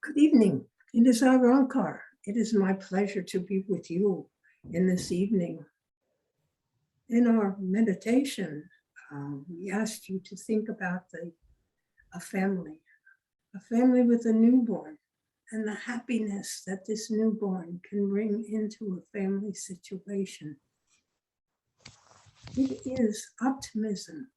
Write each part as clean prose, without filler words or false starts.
Good evening. It is Ankar. It is my pleasure to be with you in this evening. In our meditation, we asked you to think about a family with a newborn, and the happiness that this newborn can bring into a family situation. It is optimism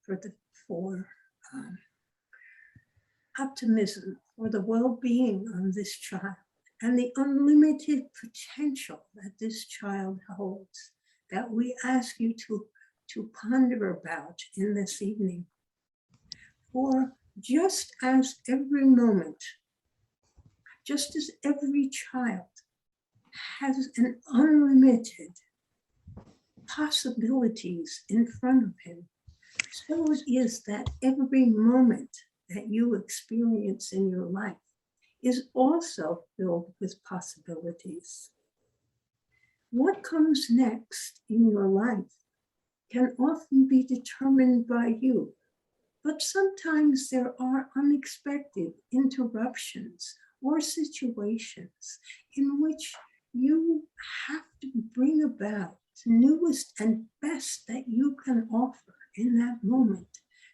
optimism for the well-being of this child and the unlimited potential that this child holds that we ask you to ponder about in this evening. For just as every child has an unlimited possibilities in front of him, so it is that every moment that you experience in your life is also filled with possibilities. What comes next in your life can often be determined by you, but sometimes there are unexpected interruptions or situations in which you have to bring about the newest and best that you can offer in that moment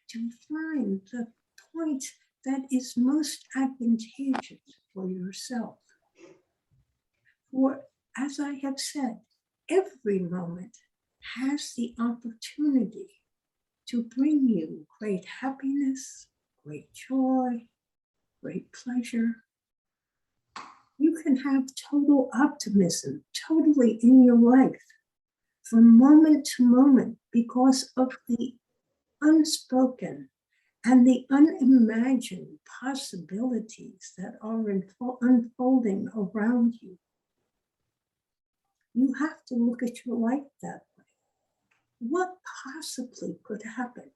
to find the point that is most advantageous for yourself. For, as I have said, every moment has the opportunity to bring you great happiness, great joy, great pleasure. You can have total optimism totally in your life from moment to moment because of the unspoken and the unimagined possibilities that are unfolding around you. You have to look at your life that way. What possibly could happen?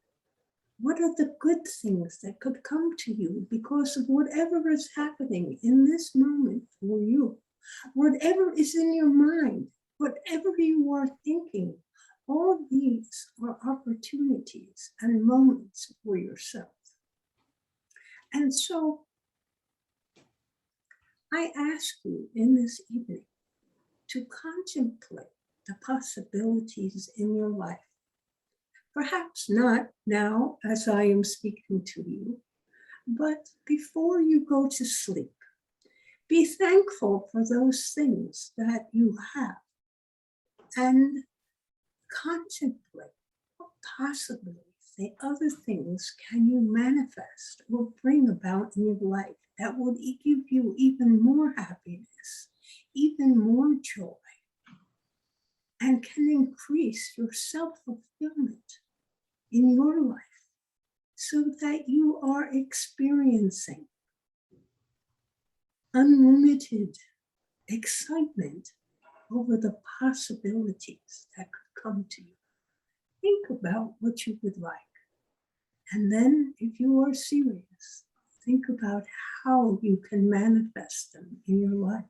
What are the good things that could come to you because of whatever is happening in this moment for you? Whatever is in your mind, whatever you are thinking, all of these are opportunities and moments for yourself. And so I ask you in this evening to contemplate the possibilities in your life. Perhaps not now as I am speaking to you, but before you go to sleep. Be thankful for those things that you have and contemplate what possibly the other things can you manifest or bring about in your life that would give you even more happiness, even more joy, and can increase your self-fulfillment in your life so that you are experiencing unlimited excitement over the possibilities that could come to you. Think about what you would like. And then, if you are serious, think about how you can manifest them in your life.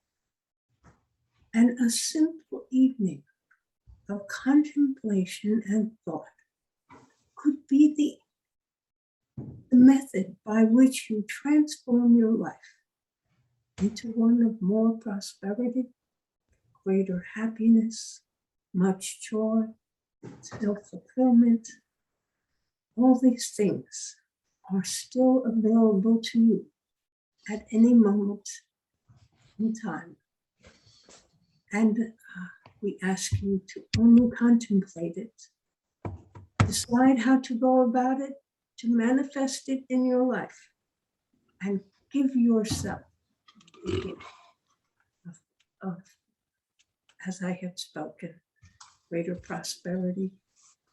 And a simple evening of contemplation and thought could be the method by which you transform your life into one of more prosperity, greater happiness, much joy, self-fulfillment. All these things are still available to you at any moment in time. And we ask you to only contemplate it, decide how to go about it, to manifest it in your life, and give yourself the gift of, as I have spoken, greater prosperity,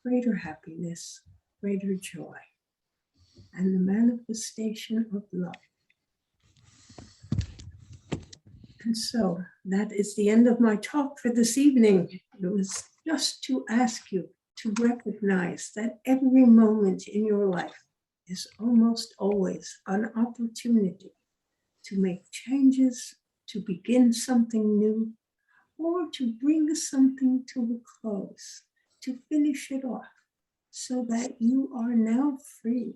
greater happiness, greater joy, and the manifestation of love. And so that is the end of my talk for this evening. It was just to ask you to recognize that every moment in your life is almost always an opportunity to make changes, to begin something new, or to bring something to a close, to finish it off, so that you are now free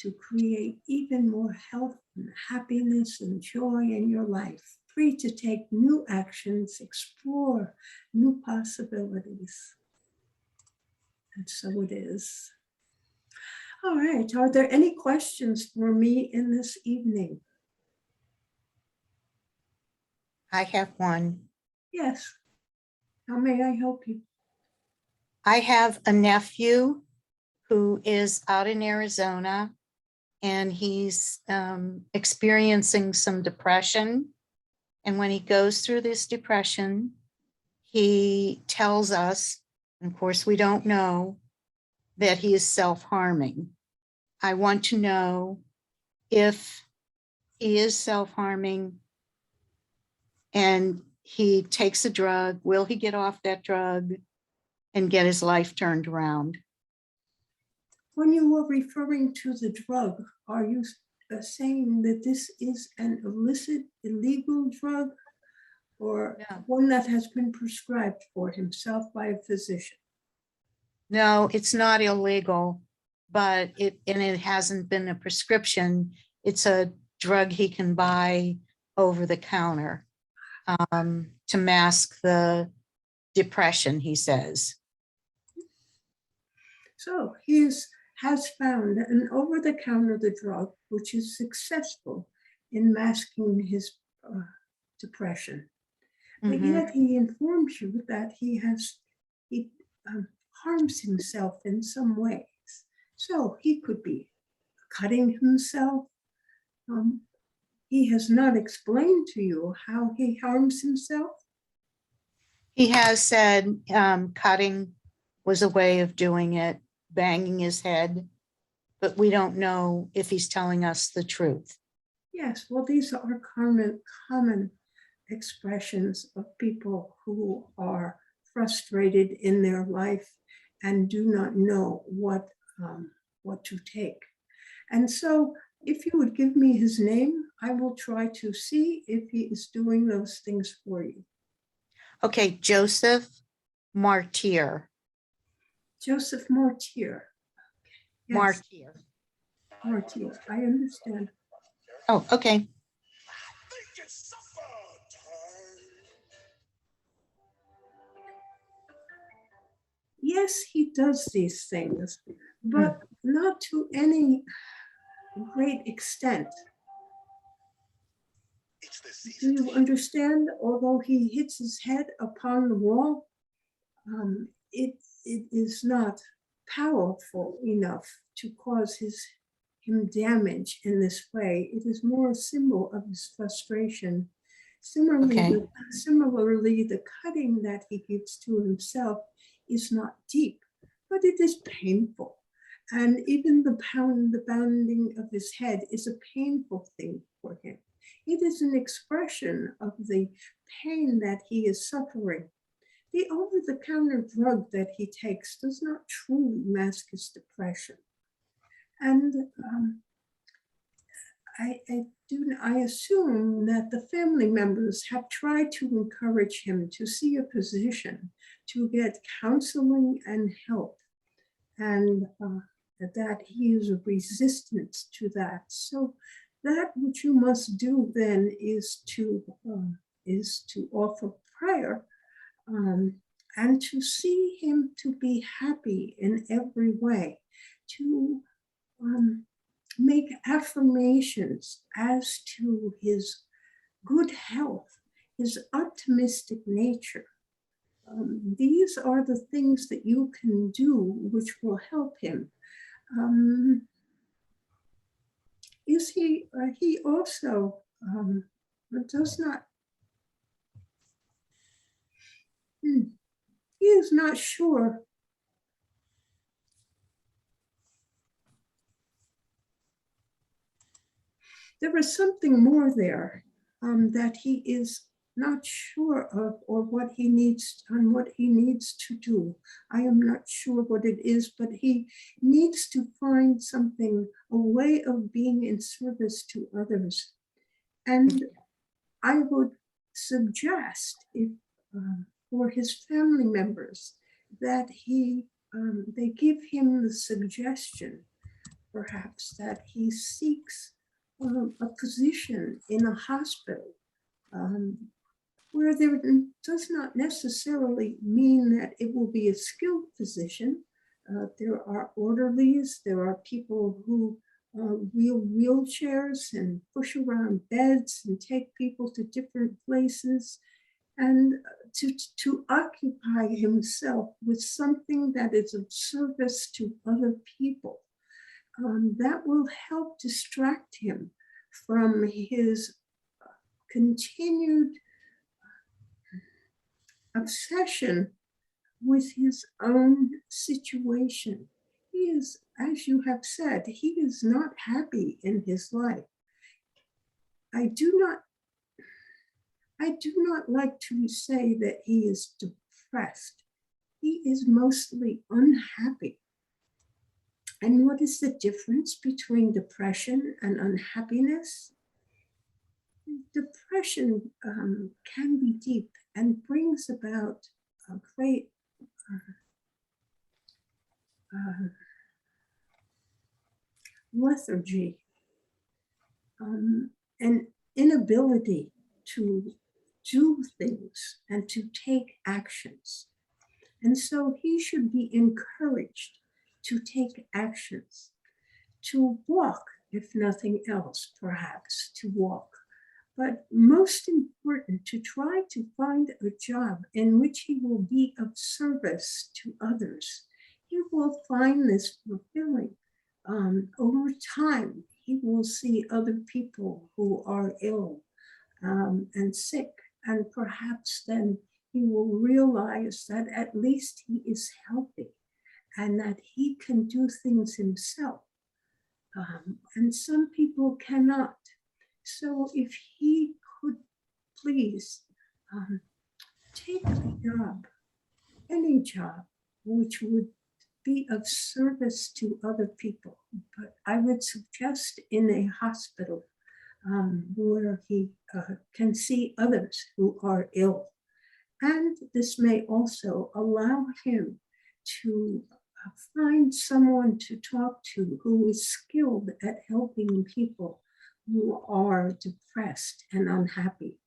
to create even more health and happiness and joy in your life. Free to take new actions, explore new possibilities. And so it is. All right, are there any questions for me in this evening? I have one. Yes. How may I help you? I have a nephew who is out in Arizona, and he's experiencing some depression. And when he goes through this depression, he tells us, and of course we don't know, that he is self-harming. I want to know if he is self-harming and he takes a drug, will he get off that drug and get his life turned around? When you were referring to the drug, are you saying that this is an illicit, illegal drug, or No. one that has been prescribed for himself by a physician? No, it's not illegal, but it hasn't been a prescription. It's a drug he can buy over the counter to mask the depression, he says. So he has found an over-the-counter drug which is successful in masking his depression. But yet he informs you that he harms himself in some ways. So he could be cutting himself. He has not explained to you how he harms himself. He has said cutting was a way of doing it, banging his head, but we don't know if he's telling us the truth. Yes, well, these are common expressions of people who are frustrated in their life and do not know what to take. And so if you would give me his name, I will try to see if he is doing those things for you. Okay, Joseph Martyr. Joseph Martyr. Yes. Martyr. Martyr, I understand. Oh, okay. Yes, he does these things, but not to any great extent. Do you understand? Although he hits his head upon the wall, it is not powerful enough to cause him damage in this way. It is more a symbol of his frustration. Similarly, the cutting that he gives to himself is not deep, but it is painful. And even the pounding of his head is a painful thing for him. It is an expression of the pain that he is suffering. The over-the-counter drug that he takes does not truly mask his depression. And I assume that the family members have tried to encourage him to see a physician, to get counseling and help, and that he is resistant to that. So that which you must do then is to offer prayer and to see him to be happy in every way, to make affirmations as to his good health, his optimistic nature. These are the things that you can do which will help him. He also does not, he is not sure there is something more there that he is not sure of, or what he needs to do. I am not sure what it is, but he needs to find something, a way of being in service to others. And I would suggest, if for his family members, that they give him the suggestion perhaps that he seeks a position in a hospital, um, where there does not necessarily mean that it will be a skilled position. There are orderlies, there are people who wheel wheelchairs and push around beds and take people to different places, and to occupy himself with something that is of service to other people. That will help distract him from his continued obsession with his own situation. He is, as you have said, he is not happy in his life. I do not like to say that he is depressed. He is mostly unhappy. And what is the difference between depression and unhappiness? Depression can be deep and brings about a great lethargy, an inability to do things and to take actions. And so he should be encouraged to take actions, to walk, if nothing else, perhaps to walk. But most important, to try to find a job in which he will be of service to others. He will find this fulfilling. Over time, he will see other people who are ill and sick, and perhaps then he will realize that at least he is healthy and that he can do things himself. And some people cannot. So if he could please take a job, any job, which would be of service to other people, but I would suggest in a hospital where he can see others who are ill. And this may also allow him to find someone to talk to who is skilled at helping people who are depressed and unhappy.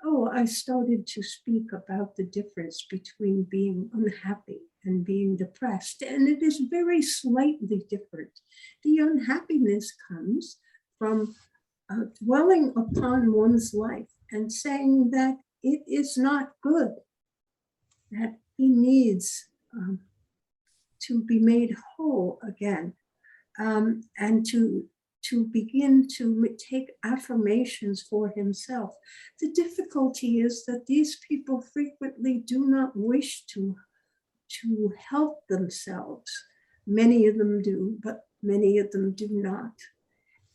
Oh, I started to speak about the difference between being unhappy and being depressed, and it is very slightly different. The unhappiness comes from dwelling upon one's life and saying that it is not good, that he needs to be made whole again, and to begin to take affirmations for himself. The difficulty is that these people frequently do not wish to help themselves. Many of them do, but many of them do not.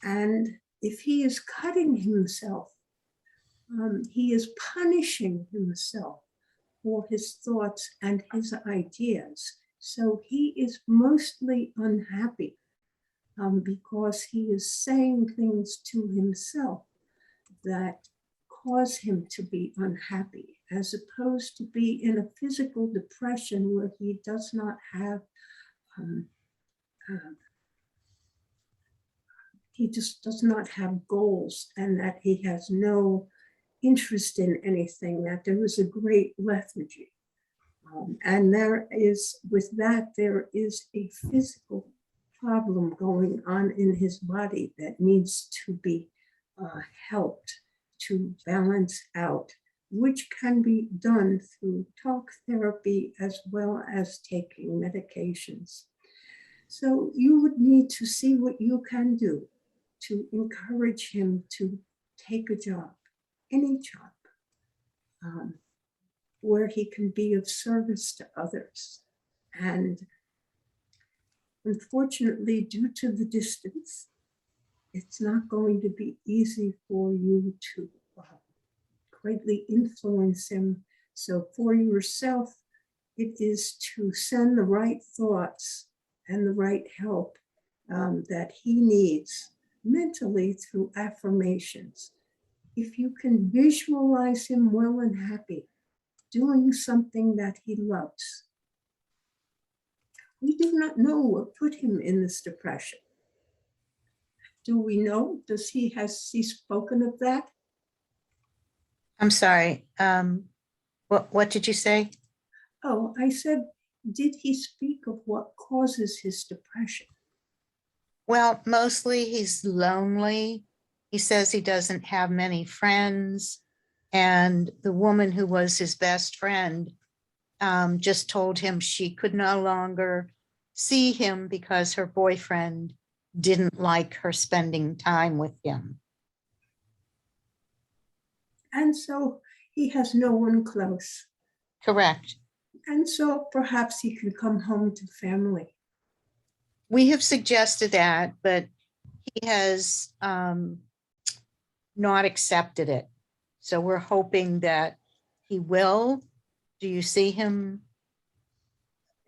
And if he is cutting himself, he is punishing himself for his thoughts and his ideas. So he is mostly unhappy because he is saying things to himself that cause him to be unhappy, as opposed to be in a physical depression where he does not have, he just does not have goals, and that he has no interest in anything, that there is a great lethargy. And there is, with that, there is a physical problem going on in his body that needs to be helped to balance out, which can be done through talk therapy as well as taking medications. So you would need to see what you can do to encourage him to take a job, any job, where he can be of service to others. And unfortunately, due to the distance, it's not going to be easy for you to greatly influence him. So for yourself, it is to send the right thoughts and the right help that he needs mentally through affirmations. If you can visualize him well and happy, doing something that he loves. We do not know what put him in this depression. Do we know? Has he spoken of that? I'm sorry. What did you say? Oh, I said, did he speak of what causes his depression? Well, mostly he's lonely. He says he doesn't have many friends. And the woman who was his best friend just told him she could no longer see him because her boyfriend didn't like her spending time with him. And so he has no one close. Correct. And so perhaps he can come home to family. We have suggested that, but he has not accepted it. So we're hoping that he will. Do you see him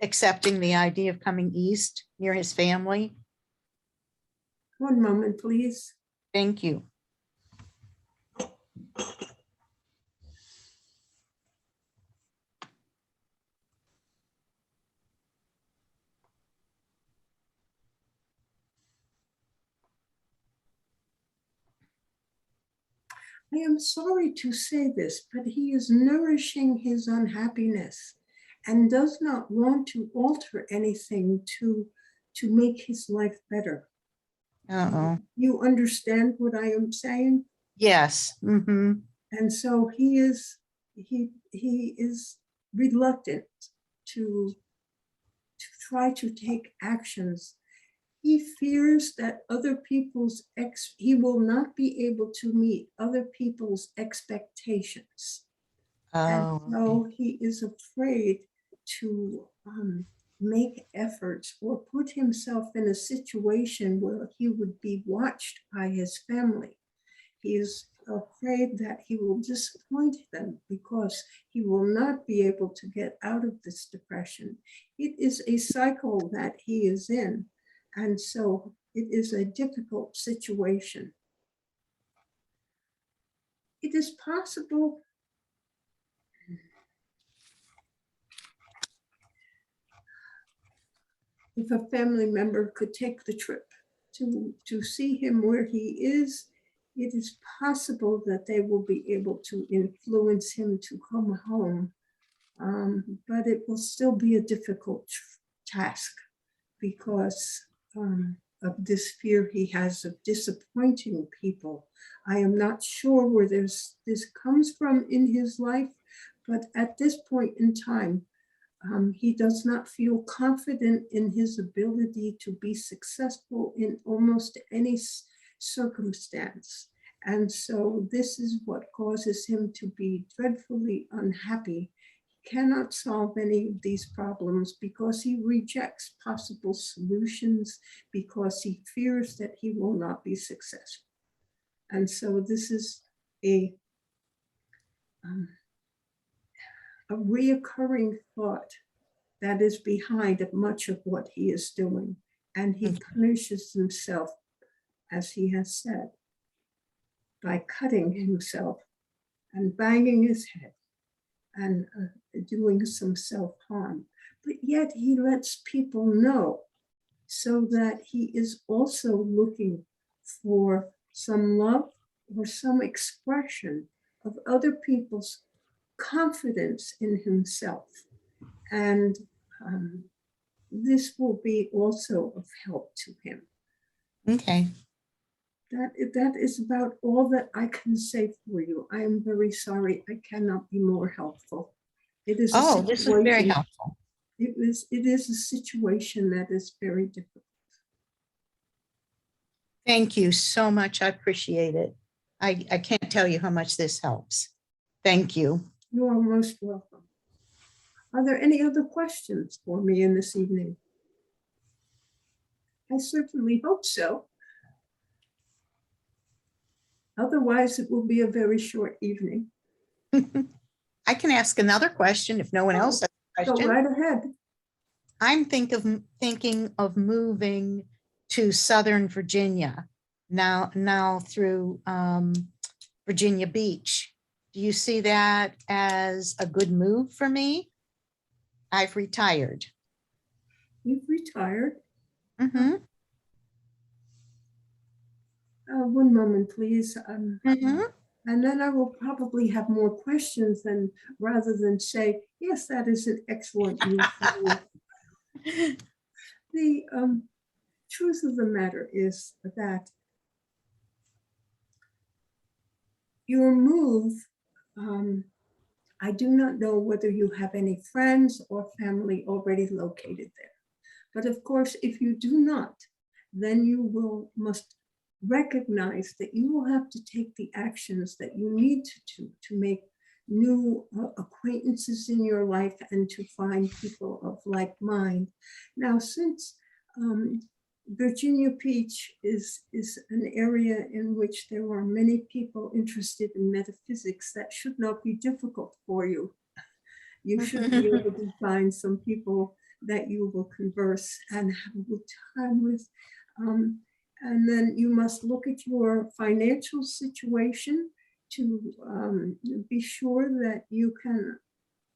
accepting the idea of coming east near his family? One moment, please. Thank you. I am sorry to say this, but he is nourishing his unhappiness and does not want to alter anything to make his life better. Uh-oh. You understand what I am saying? Yes. Mm-hmm. And so he is reluctant to try to take actions. He fears that he will not be able to meet other people's expectations. And Oh, so he is afraid to make efforts or put himself in a situation where he would be watched by his family. He is afraid that he will disappoint them because he will not be able to get out of this depression. It is a cycle that he is in, and so it is a difficult situation. It is possible if a family member could take the trip to see him where he is, it is possible that they will be able to influence him to come home. But it will still be a difficult task because of this fear he has of disappointing people. I am not sure where this comes from in his life, but at this point in time, he does not feel confident in his ability to be successful in almost any circumstance. And so this is what causes him to be dreadfully unhappy. He cannot solve any of these problems because he rejects possible solutions, because he fears that he will not be successful. And so this is a reoccurring thought that is behind much of what he is doing. And he punishes himself, as he has said, by cutting himself and banging his head and doing some self-harm. But yet he lets people know so that he is also looking for some love or some expression of other people's confidence in himself. And this will be also of help to him. okay. That is about all that I can say for you. I am very sorry. I cannot be more helpful. It is This is very helpful. It is a situation that is very difficult. Thank you so much. I appreciate it. I can't tell you how much this helps. Thank you. You are most welcome. Are there any other questions for me in this evening? I certainly hope so. Otherwise, it will be a very short evening. I can ask another question if no one else has a Go question. right ahead. I'm thinking of moving to Southern Virginia now through Virginia Beach. Do you see that as a good move for me? I've retired. You've retired. Mm-hmm. One moment, please. Mhm. And then I will probably have more questions than rather than say, yes, that is an excellent move for you. The truth of the matter is that your move, I do not know whether you have any friends or family already located there. But of course, if you do not, then you must recognize that you will have to take the actions that you need to make new acquaintances in your life and to find people of like mind. Now, since um, Virginia Beach is an area in which there are many people interested in metaphysics, that should not be difficult for you. You should be able to find some people that you will converse and have a good time with. And then you must look at your financial situation to be sure that you can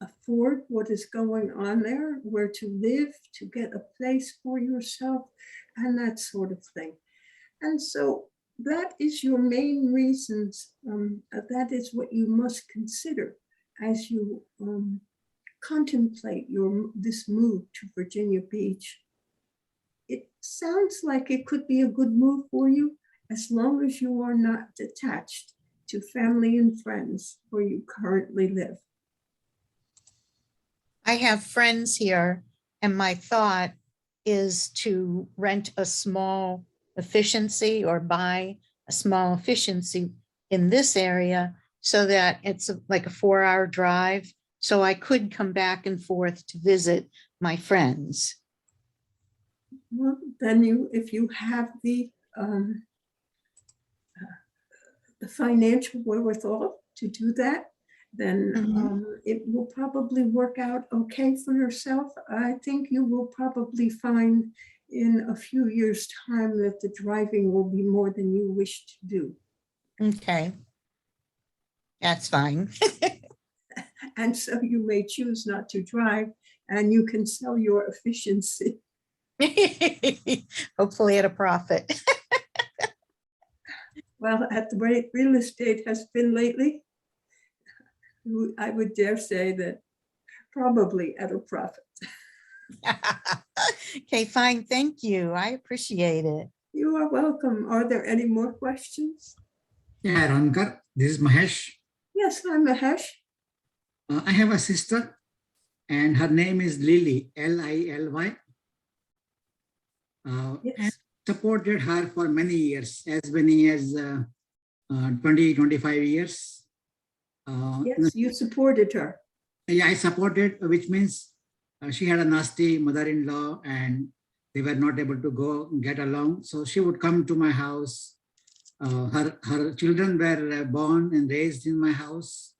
afford what is going on there, where to live, to get a place for yourself, and that sort of thing. And so that is your main reasons. That is what you must consider as you contemplate this move to Virginia Beach. It sounds like it could be a good move for you as long as you are not attached to family and friends where you currently live. I have friends here, and my thought is to rent a small efficiency or buy a small efficiency in this area so that it's like a 4-hour drive. So I could come back and forth to visit my friends. Well, then if you have the financial wherewithal to do that, then it will probably work out okay for yourself. I think you will probably find in a few years' time that the driving will be more than you wish to do. Okay. That's fine. And so you may choose not to drive and you can sell your efficiency. Hopefully at a profit. Well, at the rate real estate has been lately, I would dare say that probably at a profit. Okay, fine. Thank you. I appreciate it. You are welcome. Are there any more questions? Yeah, Ronkar, this is Mahesh. Yes, I'm Mahesh. I have a sister and her name is Lily, Lily. Yes. And supported her for many years, as many as 20, 25 years. Yes, you supported her. Yeah, I supported, which means she had a nasty mother-in-law and they were not able to get along. So she would come to my house. Her children were born and raised in my house.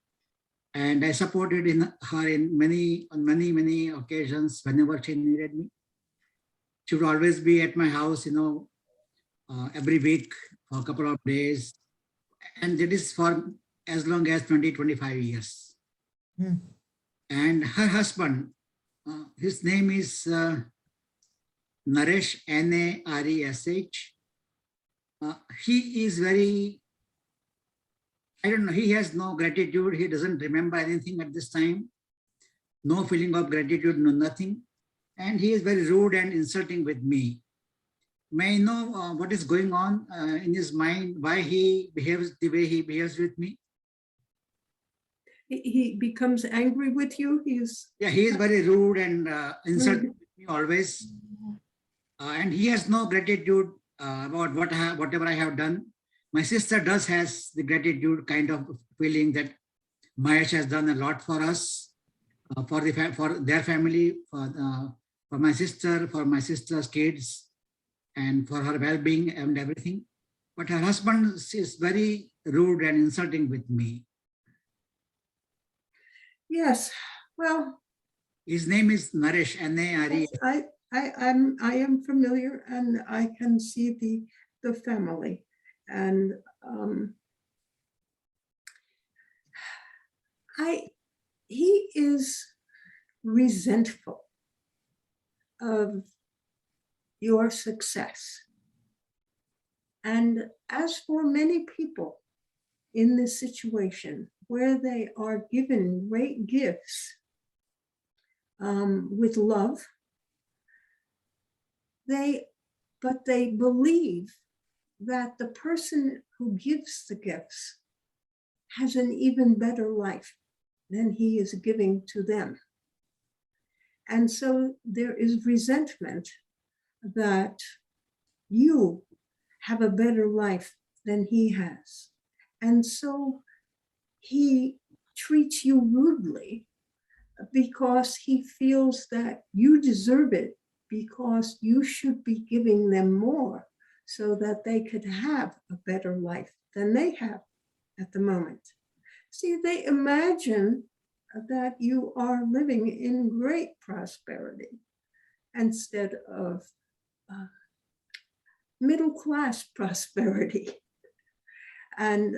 And I supported her on many occasions whenever she needed me. She would always be at my house, every week for a couple of days. And it is for as long as 20, 25 years. Hmm. And her husband, his name is Naresh, Naresh. He is very, I don't know, he has no gratitude. He doesn't remember anything at this time. No feeling of gratitude, no nothing. And he is very rude and insulting with me. May I know what is going on in his mind, why he behaves the way he behaves with me? He becomes angry with you. Yeah, he is very rude and insulting with me always. And he has no gratitude about whatever I have done. My sister has the gratitude kind of feeling that Mahesh has done a lot for us, for their family, for my sister, for my sister's kids, and for her well-being and everything. But her husband is very rude and insulting with me. Yes, well, his name is Naresh, N-A-R-E. I am familiar and I can see the family. And he is resentful of your success. And as for many people in this situation where they are given great gifts with love, but they believe that the person who gives the gifts has an even better life than he is giving to them. And so there is resentment that you have a better life than he has. And so he treats you rudely because he feels that you deserve it, because you should be giving them more so that they could have a better life than they have at the moment. See, they imagine that you are living in great prosperity instead of middle-class prosperity, and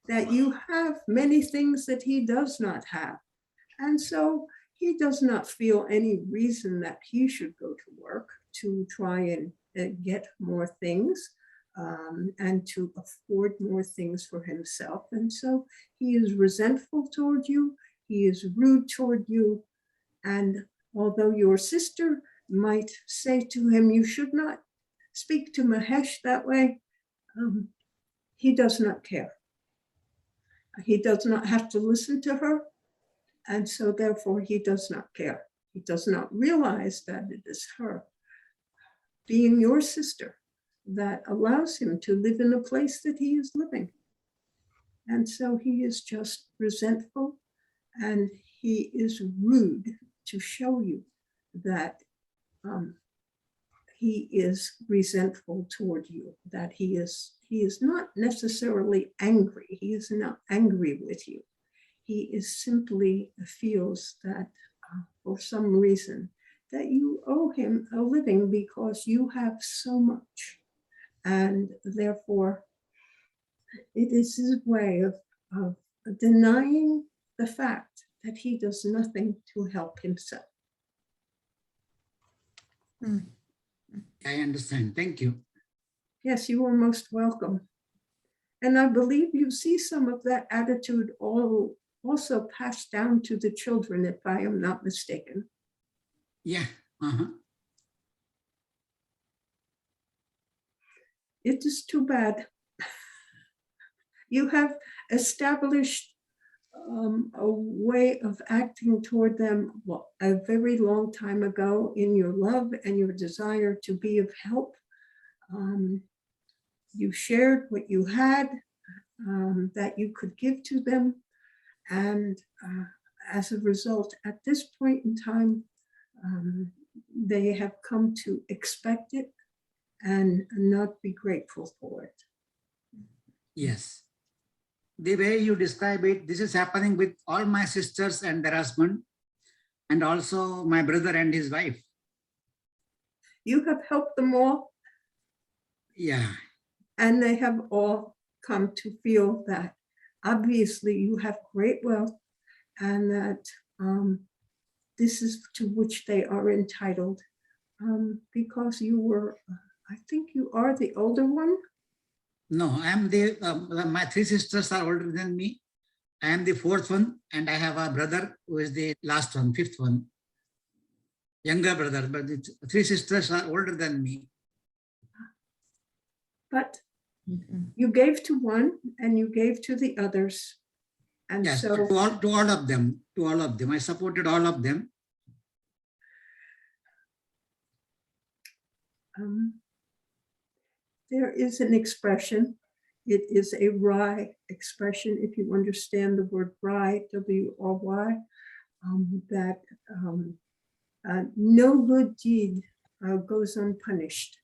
that you have many things that he does not have. And so he does not feel any reason that he should go to work to try and get more things and to afford more things for himself. And so he is resentful toward you, he is rude toward you. And although your sister might say to him, you should not speak to Mahesh that way, he does not care. He does not have to listen to her. And so therefore he does not care. He does not realize that it is her, being your sister, that allows him to live in the place that he is living. And so he is just resentful, and he is rude to show you that he is resentful toward you, that he is not necessarily angry. He is not angry with you. He is simply feels that for some reason that you owe him a living because you have so much. And therefore, it is his way of denying the fact that he does nothing to help himself. I understand. Thank you. Yes, you are most welcome. And I believe you see some of that attitude also passed down to the children, if I am not mistaken. Yeah. It is too bad. You have established a way of acting toward them a very long time ago in your love and your desire to be of help. You shared what you had that you could give to them. And as a result, at this point in time, they have come to expect it and not be grateful for it. Yes. The way you describe it, this is happening with all my sisters and their husband, and also my brother and his wife. You have helped them all. Yeah. And they have all come to feel that obviously you have great wealth and that this is to which they are entitled because you were, I think you are the older one. No, I am my three sisters are older than me. I am the fourth one, and I have a brother who is the last one, fifth one, younger brother, but the three sisters are older than me. But you gave to one and you gave to the others. And yes, so to all of them, I supported all of them. There is an expression. It is a wry expression, if you understand the word wry, W-R-Y, that no good deed goes unpunished.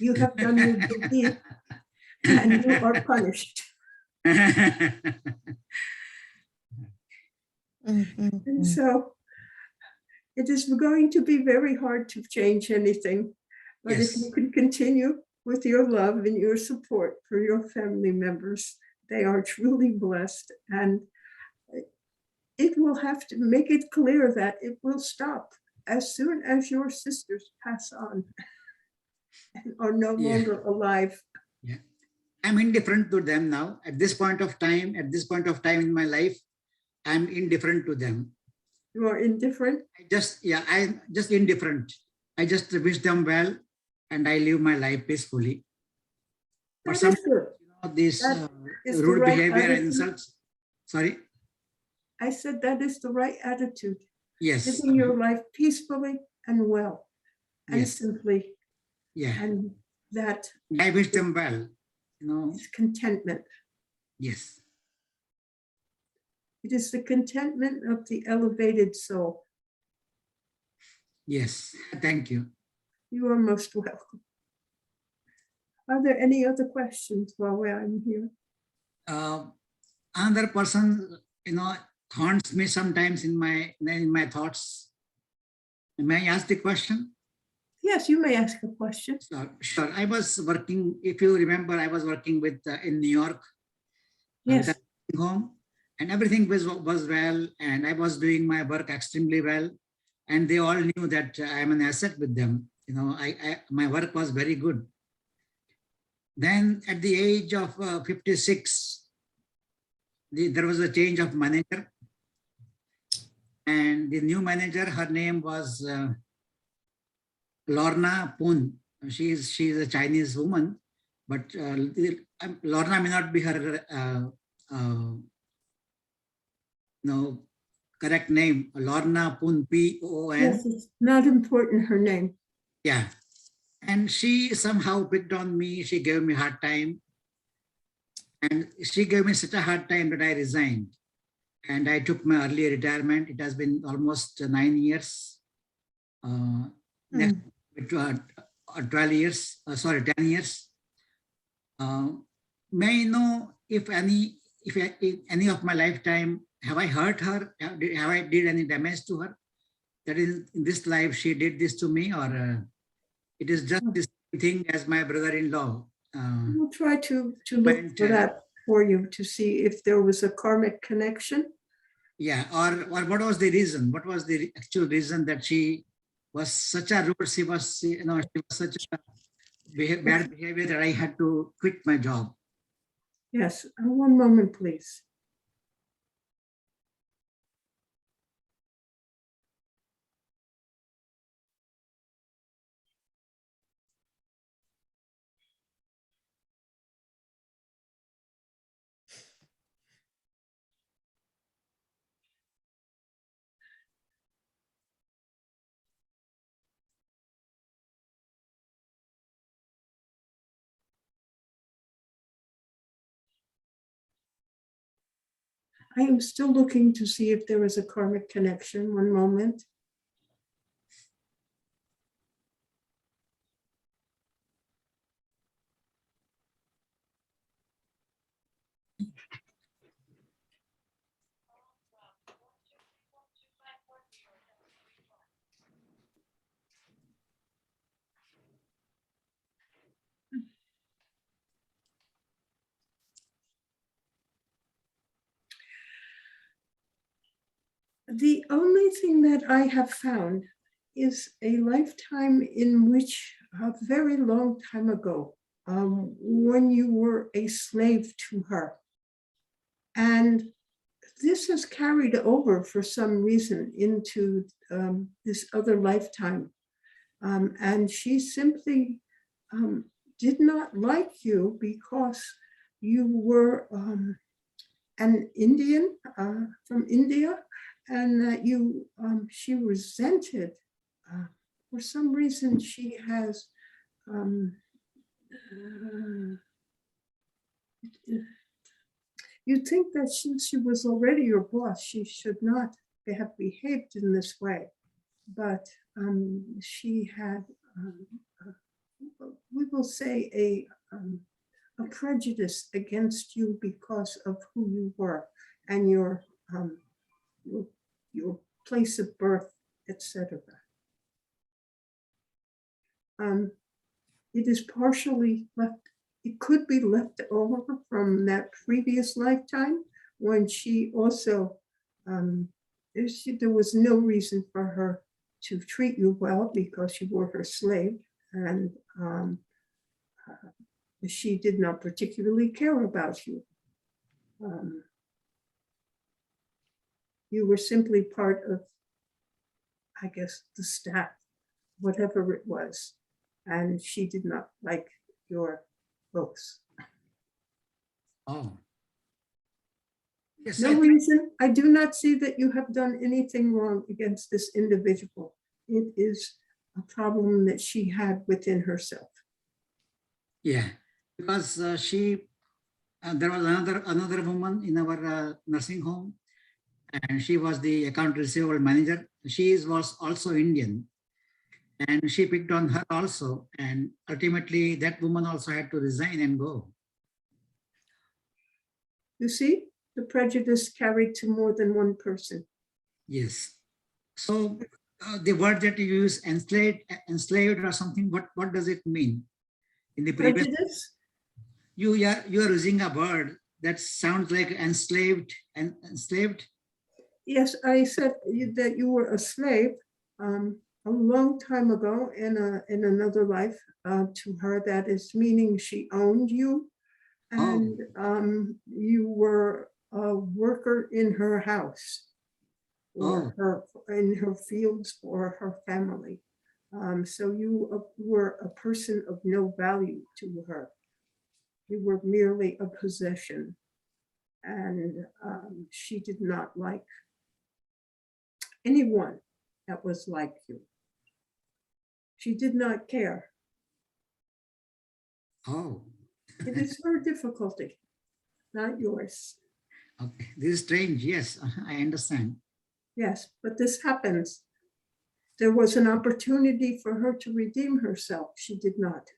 You have done your good deed and you are punished. And so it is going to be very hard to change anything. But if you can continue with your love and your support for your family members, they are truly blessed. And it will have to make it clear that it will stop as soon as your sisters pass on. and are no Yeah. longer alive. Yeah. I'm indifferent to them now. At this point of time, in my life, I'm indifferent to them. You are indifferent. I'm just indifferent. I just wish them well and I live my life peacefully. But That some, is good. this That is the rude right behavior and attitude. insults. Sorry. I said that is the right attitude. Yes. Living your life peacefully and well and Yes. simply. Yeah. And that I wish them well. is contentment. Yes. It is the contentment of the elevated soul. Yes. Thank you. You are most welcome. Are there any other questions while I'm here? Another person, haunts me sometimes in my thoughts. May I ask the question? Yes, you may ask a question. Sure. I was working, if you remember, I was working with in New York. Yes. With a home, and everything was well, and I was doing my work extremely well, and they all knew that I'm an asset with them. My work was very good. Then at the age of 56, there was a change of manager, and the new manager, her name was Lorna Poon. She's a Chinese woman, but Lorna may not be her correct name. Lorna Poon, P-O-O-N. Yes, it's not important, her name. Yeah. And she somehow picked on me. She gave me a hard time. And she gave me such a hard time that I resigned. And I took my early retirement. It has been almost 9 years. Next, 12 years, 10 years. May I know if any of my lifetime, have I hurt her? Have I did any damage to her? That is, in this life, she did this to me, or it is just the same thing as my brother-in-law. We'll try to look for that for you to see if there was a karmic connection. Yeah, or what was the reason? What was the actual reason that she was such a rude? She was such a bad behavior that I had to quit my job. Yes, one moment, please. I am still looking to see if there is a karmic connection. One moment. The only thing that I have found is a lifetime in which, a very long time ago, when you were a slave to her. And this has carried over for some reason into this other lifetime. And she simply did not like you because you were an Indian from India, and that she resented. For some reason, she has you'd think that since she was already your boss, she should not have behaved in this way. But she had, we will say, a prejudice against you because of who you were and your place of birth, etc. It is partially left. It could be left over from that previous lifetime when she also, there was no reason for her to treat you well because you were her slave. and she did not particularly care about you. You were simply part of, I guess, the staff, whatever it was, and she did not like your looks. Oh. Yes, No reason. I do not see that you have done anything wrong against this individual. It is a problem that she had within herself. yeah, because there was another woman in our nursing home, and she was the account receivable manager. She was also Indian, and she picked on her also, and ultimately that woman also had to resign and go. You see, the prejudice carried to more than one person. Yes. So the word that you use, enslaved or something, what does it mean? In the previous, Prejudice? you are using a word that sounds like enslaved and enslaved. Yes, I said that you were a slave a long time ago in another life to her. That is meaning she owned you, and you were a worker in her house or in her fields for her family. So you were a person of no value to her. You were merely a possession, and she did not like anyone that was like you. She did not care. Oh, It is her difficulty, not yours. okay. This is strange. Yes, I understand. Yes, but this happens. There was an opportunity for her to redeem herself. She did not.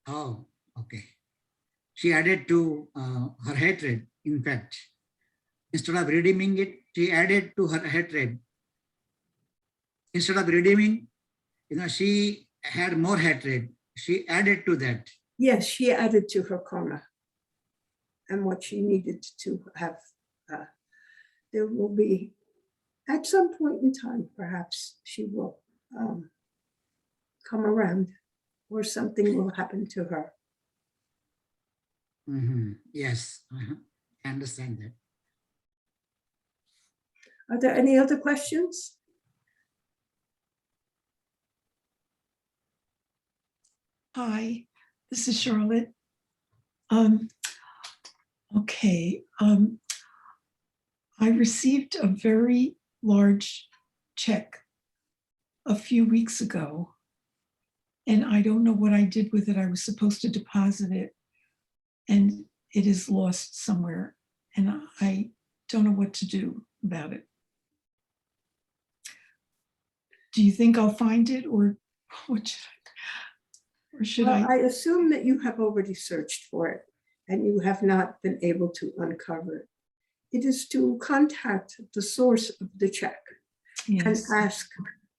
Oh, okay. She added to her hatred. In fact, instead of redeeming it, she added to her hatred. Instead of redeeming, she had more hatred. She added to that. Yes, she added to her karma and what she needed to have. There will be, at some point in time, perhaps she will come around or something will happen to her. Yes, I understand that. Are there any other questions? Hi, this is Charlotte. Okay, I received a very large check a few weeks ago, and I don't know what I did with it. I was supposed to deposit it, and it is lost somewhere, and I don't know what to do about it. Do you think I'll find it, or what should I? Or should Well, I? I assume that you have already searched for it and you have not been able to uncover it. It is to contact the source of the check and Yes. ask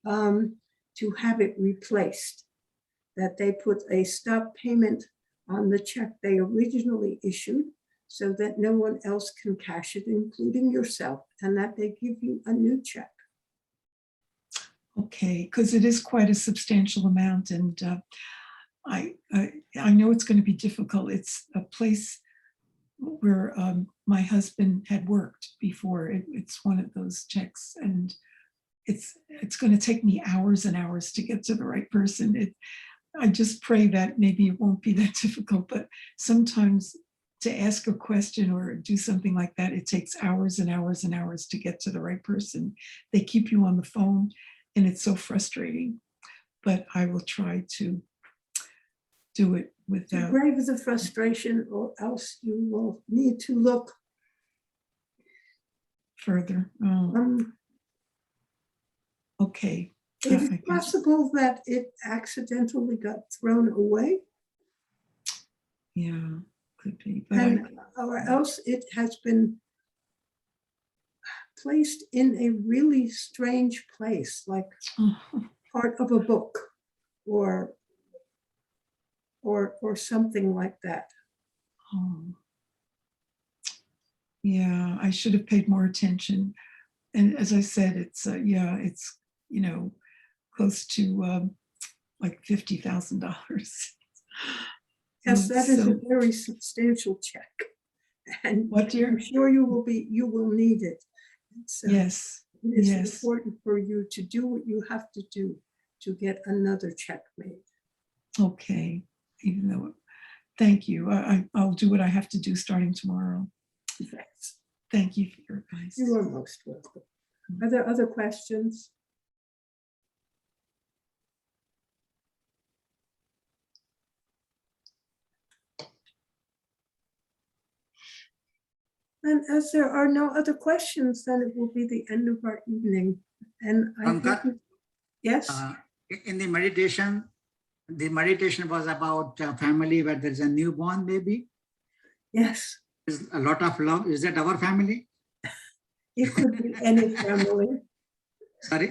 to have it replaced, that they put a stop payment on the check they originally issued so that no one else can cash it, including yourself, and that they give you a new check. Okay, because it is quite a substantial amount, and I know it's going to be difficult. It's a place where my husband had worked before. It's one of those checks, and it's going to take me hours and hours to get to the right person. I just pray that maybe it won't be that difficult, but sometimes to ask a question or do something like that, it takes hours and hours and hours to get to the right person. They keep you on the phone, and it's so frustrating, but I will try to do it To without. brave the frustration, or else you will need to look Further. Okay. Is I it guess- possible that it accidentally got thrown away? Yeah, could be. But Or else it has been placed in a really strange place, like part of a book or something like that. Yeah, I should have paid more attention. And as I said, it's close to like $50,000. Yes, that is a So- very substantial check. And What, dear? I'm sure you will need it. So Yes, it's yes. important for you to do what you have to do to get another check made. Okay, even though, thank you. I'll do what I have to do starting tomorrow. Thanks. Thank you for your advice. You are most welcome. Are there other questions? And as there are no other questions, then it will be the end of our evening. And I Pankaj? think, yes, In the meditation was about a family where there's a newborn baby. yes, There's a lot of love. Is that our family? it could be any family. Sorry?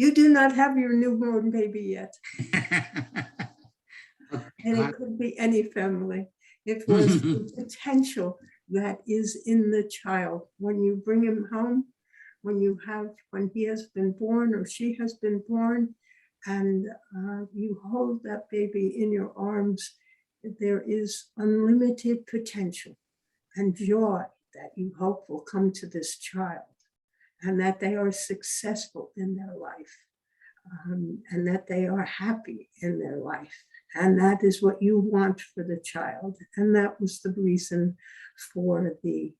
You do not have your newborn baby yet, and Okay. it could be any family. It was the potential that is in the child. When you bring him home, when he has been born or she has been born, and you hold that baby in your arms, there is unlimited potential and joy that you hope will come to this child, and that they are successful in their life, and that they are happy in their life. And that is what you want for the child. And that was the reason for the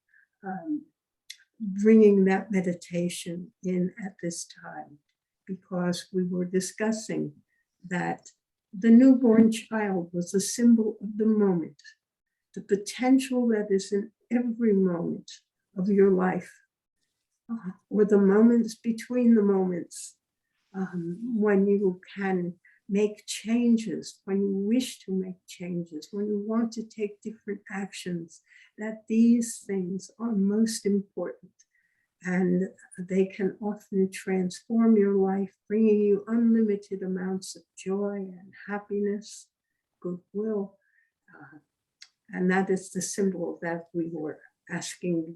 bringing that meditation in at this time, because we were discussing that the newborn child was a symbol of the moment, the potential that is in every moment of your life, or the moments between the moments, when you can make changes, when you wish to make changes, when you want to take different actions, that these things are most important. And they can often transform your life, bringing you unlimited amounts of joy and happiness, goodwill. And that is the symbol that we were asking,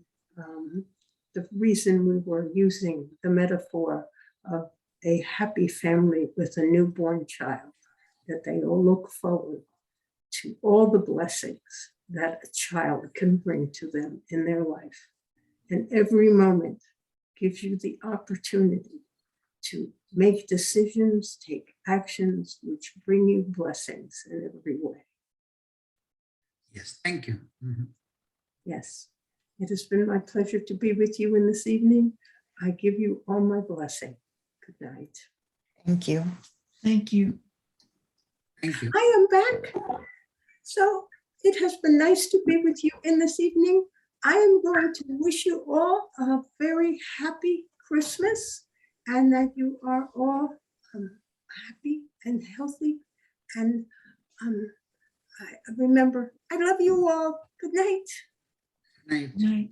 the reason we were using the metaphor of a happy family with a newborn child, that they will look forward to all the blessings that a child can bring to them in their life. And every moment gives you the opportunity to make decisions, take actions which bring you blessings in every way. Yes, thank you. Yes, it has been my pleasure to be with you in this evening. I give you all my blessing. Good night. Thank you. Thank you. Thank you. I am back. So it has been nice to be with you in this evening. I am going to wish you all a very happy Christmas, and that you are all happy and healthy. And remember, I love you all. Good night. Good night. Night.